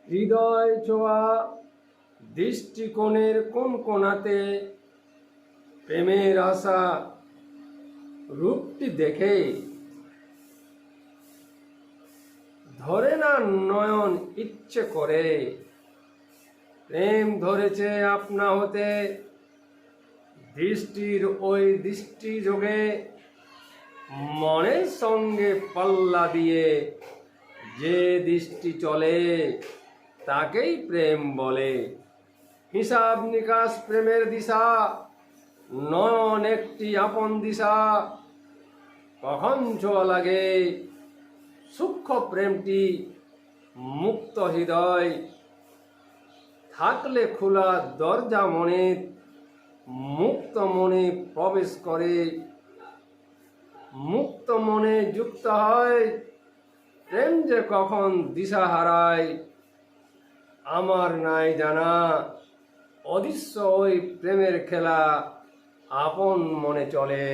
হৃদয় ছোঁয়া দৃষ্টিকোণের কোন কোণাতে প্রেমের আশা রূপটি দেখে ধরে না নয়ন ইচ্ছে করে। প্রেম ধরেছে আপনা হতে দৃষ্টির ওই দৃষ্টি যোগে, মনের সঙ্গে পাল্লা দিয়ে যে দৃষ্টি চলে তাকেই প্রেম বলে। হিসাব নিকাশ প্রেমের দিশা, নয়ন একটি আপন দিশা। কখন ছোঁয়া লাগে সূক্ষ্ম প্রেমটি মুক্ত হৃদয় থাকলে খোলা দরজা মনে, মুক্ত মনে প্রবেশ করে। মুক্ত মনে যুক্ত হয় প্রেম যে কখন দিশা হারায় আমার নাই জানা। অদৃশ্য ওই প্রেমের খেলা আপন মনে চলে।